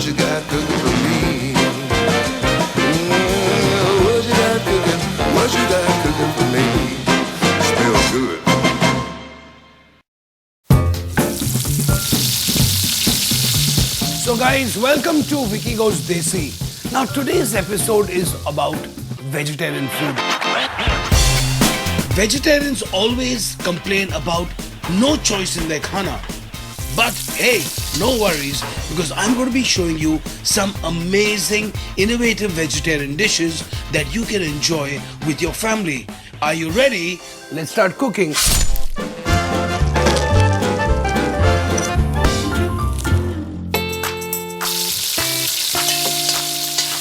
What you got cooking for me? What you got cooking? What you got cooking for me? Smells good. So guys, welcome to Vicky Goes Desi. Now today's episode is about vegetarian food. Vegetarians always complain about no choice in their khana. But hey, no worries, because I'm going to be showing you some amazing, innovative vegetarian dishes that you can enjoy with your family. Are you ready? Let's start cooking.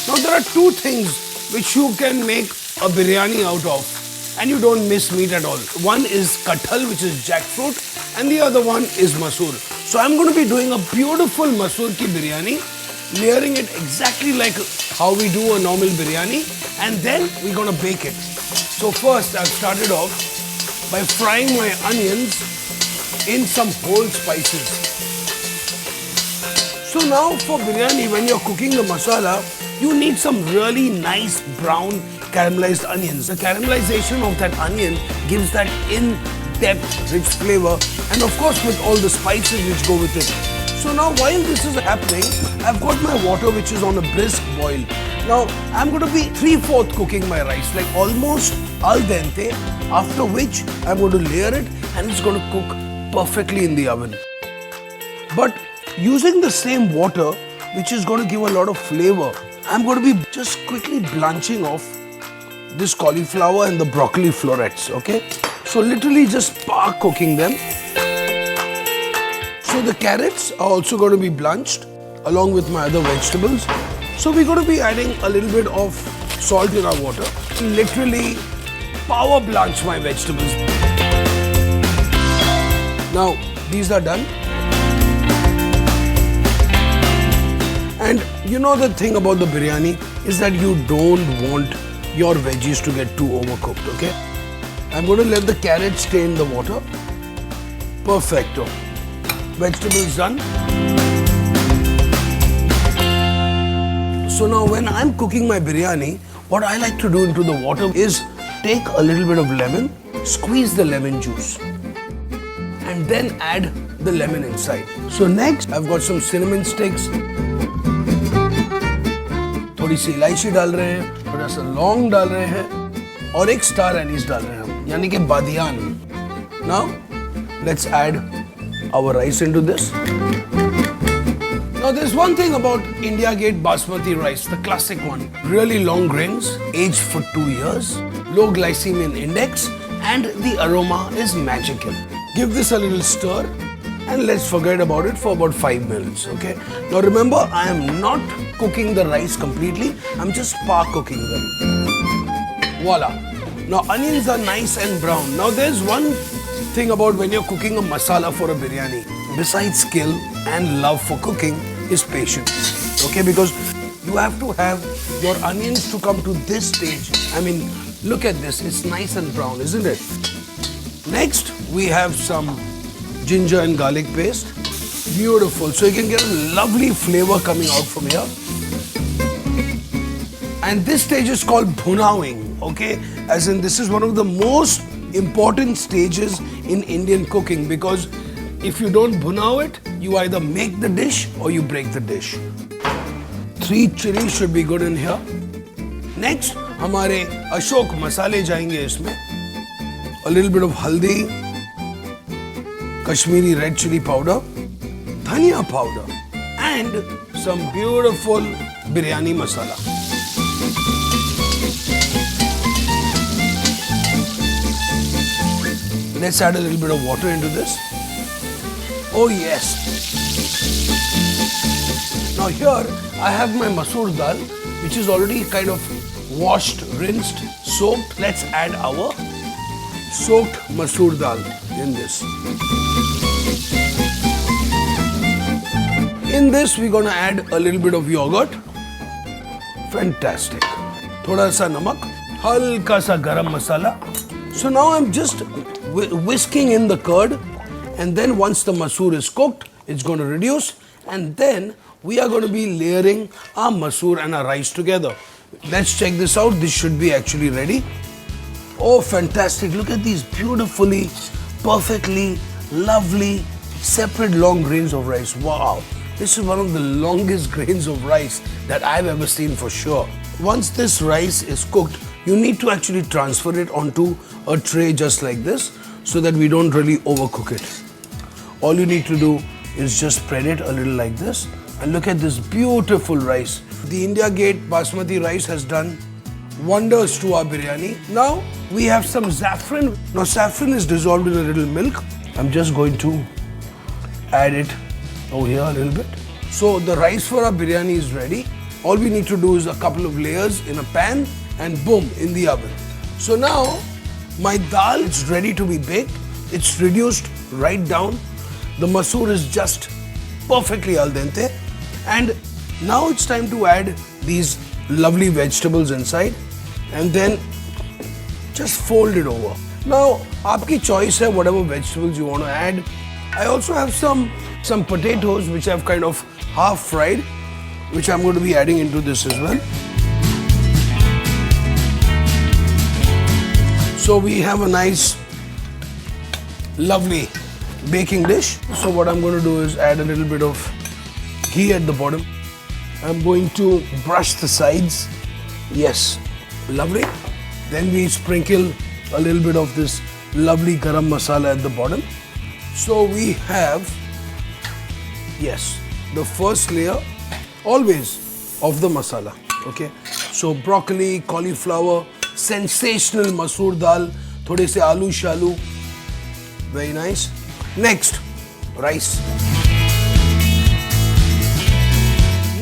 Now there are two things which you can make a biryani out of and you don't miss meat at all. One is kathal, which is jackfruit, and the other one is masoor. So I'm going to be doing a beautiful Masoor Ki Biryani, layering it exactly like how we do a normal biryani, and then we're going to bake it. So first I've started off by frying my onions in some whole spices. So now for biryani, when you're cooking the masala, you need some really nice brown caramelized onions. The caramelization of that onion gives that in-depth rich flavor, and of course with all the spices which go with it. So now while this is happening, I've got my water which is on a brisk boil. Now I'm going to be 3/4 cooking my rice, like almost al dente, after which I'm going to layer it and it's going to cook perfectly in the oven. But using the same water, which is going to give a lot of flavor, I'm going to be just quickly blanching off this cauliflower and the broccoli florets, okay? So literally just spark cooking them. So the carrots are also going to be blanched along with my other vegetables. So we're going to be adding a little bit of salt in our water. Literally power blanch my vegetables. Now these are done. And you know the thing about the biryani is that you don't want your veggies to get too overcooked, okay? I'm going to let the carrots stay in the water. Perfecto. Vegetables done. So now when I'm cooking my biryani, what I like to do into the water is take a little bit of lemon, squeeze the lemon juice, and then add the lemon inside. So next, I've got some cinnamon sticks. थोड़ी सी इलायची डाल रहे हैं, थोड़ा सा लौंग डाल रहे हैं और एक स्टार एनीस डाल रहे हैं हम, यानी कि बादियान. Now let's add our rice into this. Now there's one thing about India Gate basmati rice, the classic one. Really long grains, aged for 2 years, low glycemic index, and the aroma is magical. Give this a little stir and let's forget about it for about 5 minutes, okay? Now remember, I am not cooking the rice completely, I'm just spark cooking them. Voila. Now onions are nice and brown. Now there's one thing about when you're cooking a masala for a biryani, besides skill and love for cooking, is patience, okay? Because you have to have your onions to come to this stage. I mean, look at this, it's nice and brown, isn't it? Next, we have some ginger and garlic paste. Beautiful. So you can get a lovely flavor coming out from here. And this stage is called bhunawing, okay? As in, this is one of the most important stages in Indian cooking, because if you don't bhunaw it, you either make the dish or you break the dish. 3 chilies should be good in here. Next, हमारे अशोक मसाले जाएंगे इसमें. A little bit of haldi, Kashmiri red chili powder, dhania powder, and some beautiful biryani masala. Let's add a little bit of water into this. Oh yes. Now here I have my Masoor Dal, which is already kind of washed, rinsed, soaked. Let's add our soaked Masoor Dal in this. In this, we're going to add a little bit of yogurt. Fantastic. Thoda sa namak, halka sa garam masala. So now I'm just whisking in the curd, and then once the masoor is cooked, it's going to reduce, And then we are going to be layering our masoor and our rice together. Let's check this out. This should be actually ready. Oh, fantastic. Look at these beautifully, perfectly, lovely, separate long grains of rice. Wow. This is one of the longest grains of rice that I've ever seen for sure. Once this rice is cooked, you need to actually transfer it onto a tray just like this so that we don't really overcook it. All you need to do is just spread it a little like this. And look at this beautiful rice. The India Gate basmati rice has done wonders to our biryani. Now we have some saffron. Now saffron is dissolved in a little milk. I'm just going to add it over here a little bit. So the rice for our biryani is ready. All we need to do is a couple of layers in a pan and boom, in the oven. So now my dal is ready to be baked. It's reduced right down. The masoor is just perfectly al dente. And now it's time to add these lovely vegetables inside and then just fold it over. Now, aapki choice hai whatever vegetables you want to add. I also have some potatoes which I've kind of half fried, which I'm going to be adding into this as well. So we have a nice, lovely baking dish. So what I'm going to do is add a little bit of ghee at the bottom. I'm going to brush the sides. Yes, lovely. Then we sprinkle a little bit of this lovely garam masala at the bottom. So we have, yes, the first layer always of the masala. Okay, so broccoli, cauliflower, sensational masoor dal, thode se aloo shalu, very nice. Next, rice.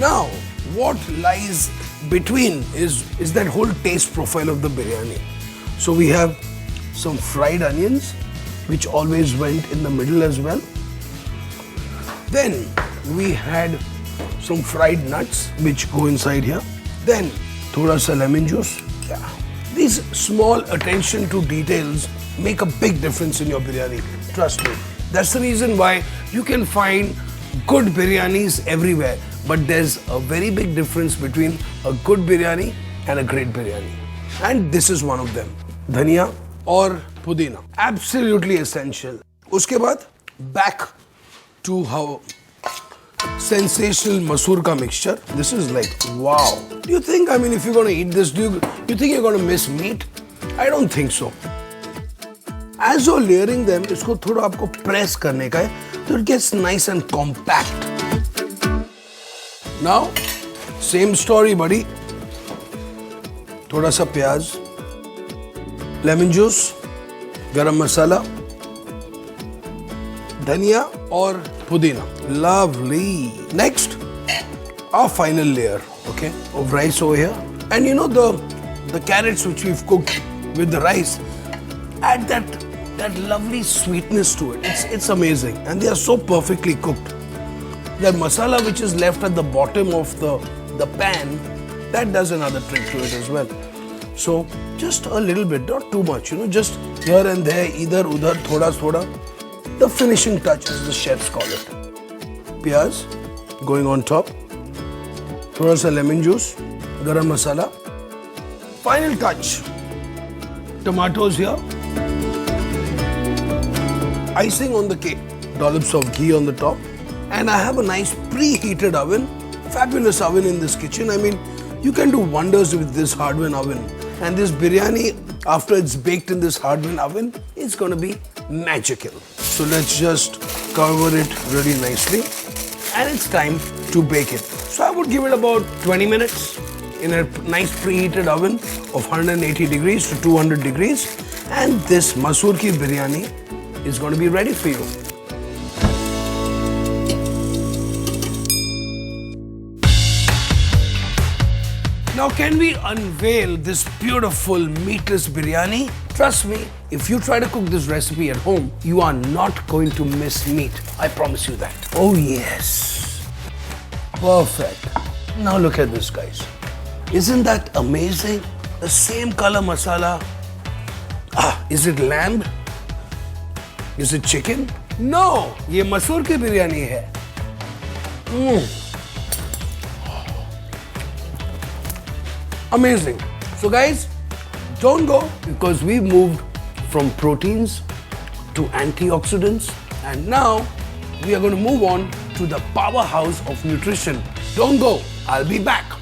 Now, what lies between is that whole taste profile of the biryani. So we have some fried onions, which always went in the middle as well. Then we had some fried nuts, which go inside here. Then thoda sa lemon juice. Yeah. These small attention to details make a big difference in your biryani. Trust me. That's the reason why you can find good biryanis everywhere. But there's a very big difference between a good biryani and a great biryani. And this is one of them. Dhania or pudina. Absolutely essential. Uske baad, back to how sensational masoor ka mixture. This is like, wow. Do you think, if you're going to eat this, do you think you're going to miss meat? I don't think so. As you're layering them, isko thoda aapko press karne ka hai, so it gets nice and compact. Now, same story, buddy. Thoda sa pyaz, lemon juice, garam masala, dhania or pudina. Lovely. Next, our final layer, okay, of rice over here. And you know the carrots which we've cooked with the rice, add that lovely sweetness to it. It's amazing. And they are so perfectly cooked. That masala which is left at the bottom of the pan, that does another trick to it as well. So just a little bit, not too much, just here and there, either udhar, thoda. The finishing touch, as the chefs call it. Pyaz going on top. Thoda sa lemon juice, garam masala. Final touch. Tomatoes here. Icing on the cake. Dollops of ghee on the top. And I have a nice preheated oven, fabulous oven in this kitchen. You can do wonders with this hardware oven. And this biryani, after it's baked in this hardware oven, it's going to be magical. So let's just cover it really nicely. And it's time to bake it. So I would give it about 20 minutes in a nice preheated oven of 180 degrees to 200 degrees. And this Masoor Ki biryani is going to be ready for you. Now, can we unveil this beautiful meatless biryani? Trust me, if you try to cook this recipe at home, you are not going to miss meat. I promise you that. Oh yes. Perfect. Now look at this, guys. Isn't that amazing? The same color masala. Is it lamb? Is it chicken? No, ये मसूर की बिरयानी है. Amazing. So guys, don't go, because we've moved from proteins to antioxidants, and now we are going to move on to the powerhouse of nutrition. Don't go. I'll be back.